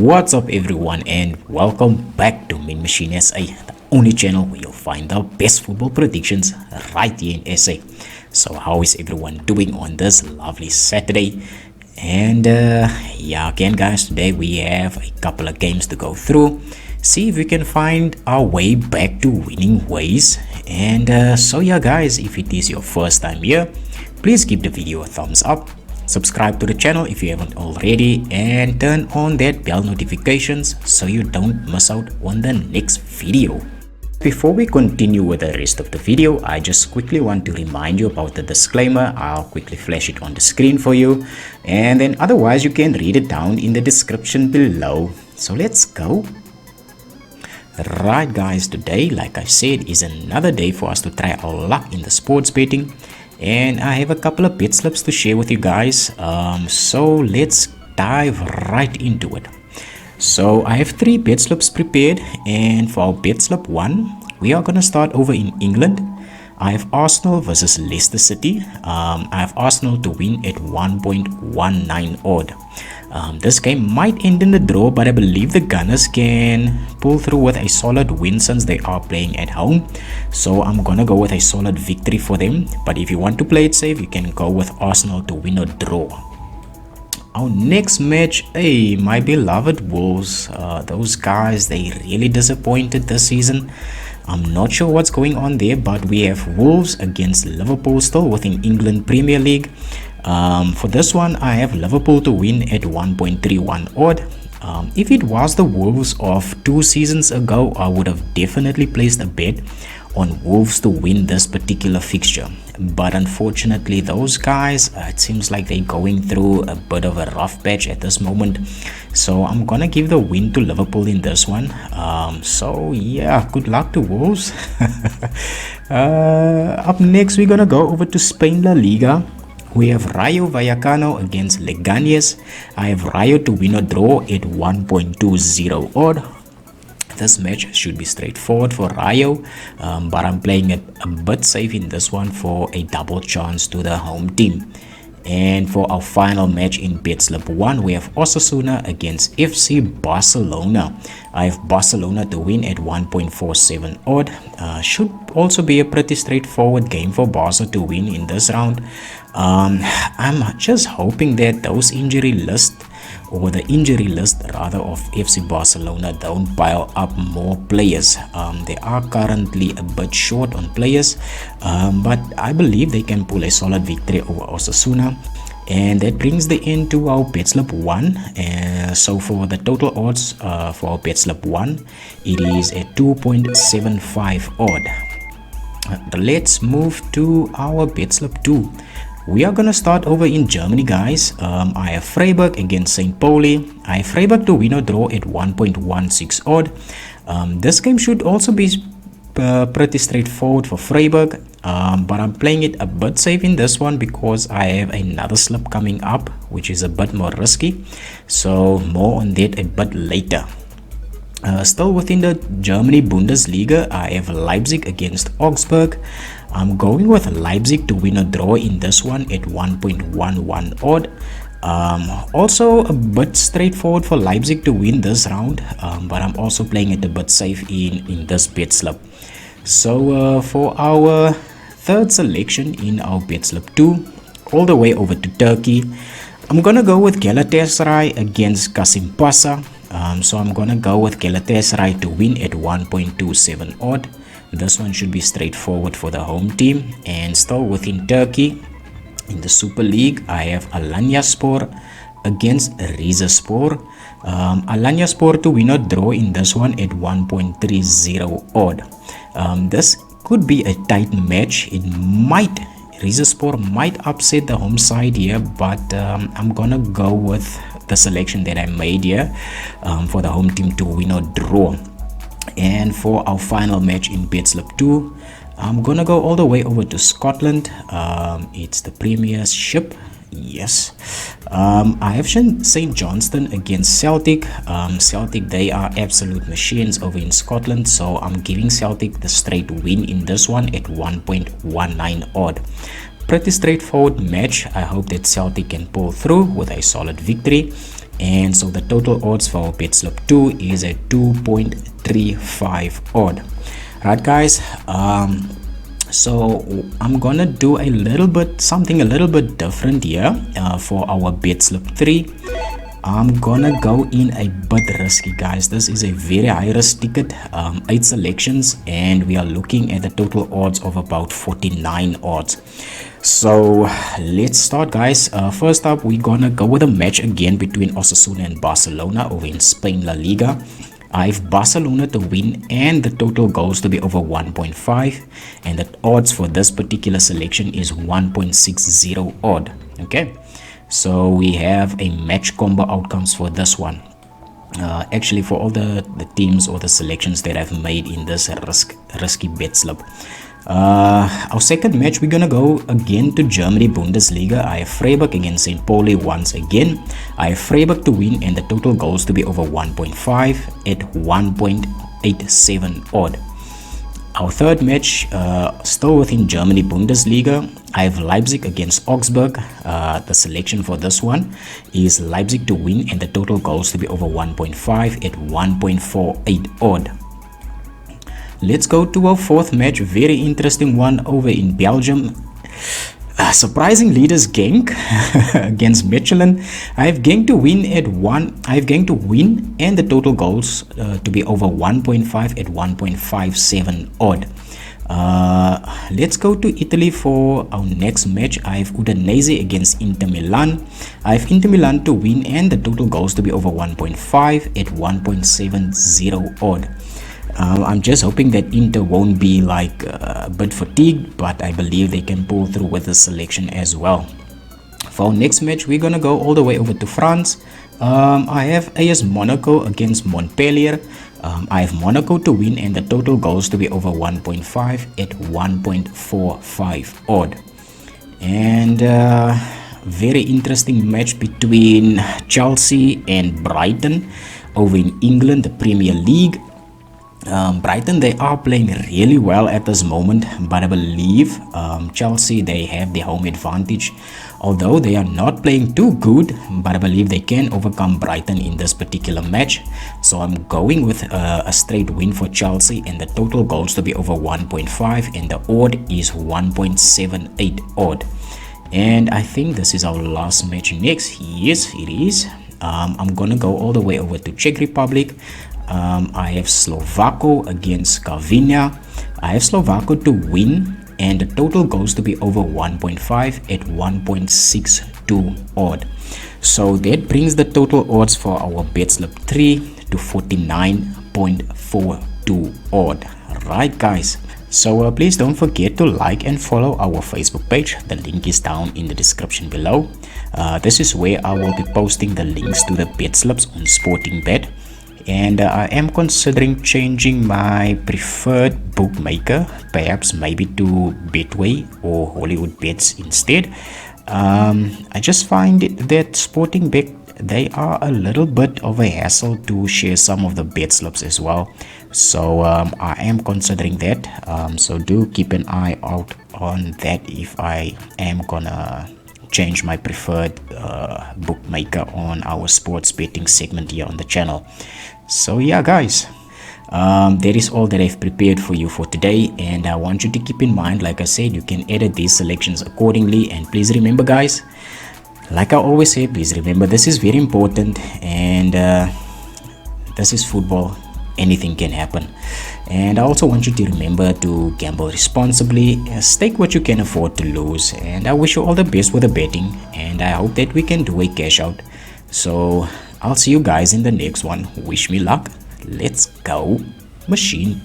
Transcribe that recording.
What's up everyone, and welcome back to MeanMachineSA, the only channel where you'll find the best football predictions right here in SA. So how is everyone doing on this lovely Saturday? And yeah, again guys, today we have a couple of games to go through, see if we can find our way back to winning ways. And so yeah guys, if it is your first time here, please give the video a thumbs up, subscribe to the channel if you haven't already, and turn on that bell notifications so you don't miss out on the next video. Before we continue with the rest of the video, I just quickly want to remind you about the disclaimer. I'll quickly flash it on the screen for you, and then otherwise you can read it down in the description below. So let's go. Right guys, today, like I said, is another day for us to try our luck in the sports betting, and I have a couple of bet slips to share with you guys. So let's dive right into it. So I have 3 bet slips prepared, and for our bet slip 1, we are going to start over in England. I have Arsenal versus Leicester City. I have Arsenal to win at 1.19 odd. This game might end in the draw, but I believe the Gunners can pull through with a solid win since they are playing at home. So I'm gonna go with a solid victory for them. But if you want to play it safe, you can go with Arsenal to win or draw. Our next match, hey, my beloved Wolves. Those guys, they really disappointed this season. I'm not sure what's going on there, but we have Wolves against Liverpool still within England Premier League. For this one, I have Liverpool to win at 1.31 odd. If it was the Wolves of 2 seasons ago, I would have definitely placed a bet on Wolves to win this particular fixture. But unfortunately, those guys, it seems like they're going through a bit of a rough patch at this moment. So I'm gonna give the win to Liverpool in this one. So yeah, good luck to Wolves. Up next, we're gonna go over to Spain La Liga. We have Rayo Vallecano against Leganés. I have Rayo to win or draw at 1.20 odd. This match should be straightforward for Rayo, but I'm playing it a bit safe in this one for a double chance to the home team. And for our final match in bet slip 1, we have Osasuna against FC Barcelona. I have Barcelona to win at 1.47 odd. Should also be a pretty straightforward game for Barca to win in this round. I'm just hoping that those injury list rather of FC Barcelona don't pile up more players. They are currently a bit short on players, but I believe they can pull a solid victory over Osasuna. And that brings the end to our bet slip 1. So for the total odds for our bet slip 1, it is at 2.75 odd. Let's move to our bet slip 2. We are gonna start over in Germany, guys. I have Freiburg against St. Pauli. I have Freiburg to win or draw at 1.16 odd. This game should also be pretty straightforward for Freiburg, but I'm playing it a bit safe in this one because I have another slip coming up, which is a bit more risky. So more on that a bit later. Still within the Germany Bundesliga, I have Leipzig against Augsburg. I'm going with Leipzig to win or draw in this one at 1.11 odd. Also a bit straightforward for Leipzig to win this round, but I'm also playing it a bit safe in this bet slip. So for our third selection in our bet slip 2, all the way over to Turkey, I'm gonna go with Galatasaray against Kasimpasa. So I'm gonna go with Galatasaray to win at 1.27 odd. This one should be straightforward for the home team. And still within Turkey, in the Super League, I have Alanyaspor against Rizespor. Alanyaspor to win or draw in this one at 1.30 odd. This could be a tight match. Rizespor might upset the home side here, but I'm gonna go with the selection that I made here for the home team to win or draw. And for our final match in bet slip 2, I'm gonna go all the way over to Scotland. It's the Premiership. Yes. I have St. Johnstone against Celtic. Celtic, they are absolute machines over in Scotland, so I'm giving Celtic the straight win in this one at 1.19 odd. Pretty straightforward match. I hope that Celtic can pull through with a solid victory. And so the total odds for our bet slip 2 is a 2.35 odd. Right guys, so I'm gonna do something a little bit different here for our bet slip 3. I'm gonna go in a bit risky, guys. This is a very high risk ticket, 8 selections, and we are looking at the total odds of about 49 odds. So let's start, guys. First up, we're gonna go with a match again between Osasuna and Barcelona over in Spain La Liga. I have Barcelona to win and the total goals to be over 1.5, and the odds for this particular selection is 1.60 odd. Okay, so we have a match combo outcomes for this one. Actually, for all the teams or the selections that I've made in this risky bet slip. Our second match, we're gonna go again to Germany Bundesliga. I have Freiburg against St. Pauli once again. I have Freiburg to win and the total goals to be over 1.5 at 1.87 odd. Our third match, still within Germany Bundesliga, I have Leipzig against Augsburg. The selection for this one is Leipzig to win and the total goals to be over 1.5 at 1.48 odd. Let's go to our fourth match, very interesting one over in Belgium. Surprising leaders Genk against Mechelen. I have Genk to win and the total goals to be over 1.5 at 1.57 odd. Let's go to Italy for our next match. I have Udinese against Inter Milan. I have Inter Milan to win and the total goals to be over 1.5 at 1.70 odd. I'm just hoping that Inter won't be like a bit fatigued, but I believe they can pull through with the selection as well. For our next match, we're gonna go all the way over to France. I have AS Monaco against Montpellier. I have Monaco to win and the total goals to be over 1.5 at 1.45 odd. And very interesting match between Chelsea and Brighton over in England, the Premier League. Brighton, they are playing really well at this moment, but I believe Chelsea, they have the home advantage, although they are not playing too good, but I believe they can overcome Brighton in this particular match. So I'm going with a straight win for Chelsea and the total goals to be over 1.5 and the odd is 1.78 odd. And I think this is our last match next. Yes, it is. I'm gonna go all the way over to Czech Republic. I have Slovako against Karvinia. I have Slovako to win and the total goes to be over 1.5 at 1.62 odd. So that brings the total odds for our bet slip 3 to 49.42 odd. Right guys, so please don't forget to like and follow our Facebook page. The link is down in the description below. This is where I will be posting the links to the bet slips on Sportingbet. And I am considering changing my preferred bookmaker, perhaps maybe to Betway or Hollywood Bets instead. I just find that Sportingbet, they are a little bit of a hassle to share some of the bet slips as well. So I am considering that. So do keep an eye out on that if I am gonna change my preferred bookmaker on our sports betting segment here on the channel. So yeah guys, that is all that I've prepared for you for today, and I want you to keep in mind, like I said, you can edit these selections accordingly. And please remember guys, like I always say, please remember this is very important, and this is football, anything can happen. And I also want you to remember to gamble responsibly, stake what you can afford to lose, and I wish you all the best with the betting, and I hope that we can do a cash out. So I'll see you guys in the next one. Wish me luck. Let's go machine.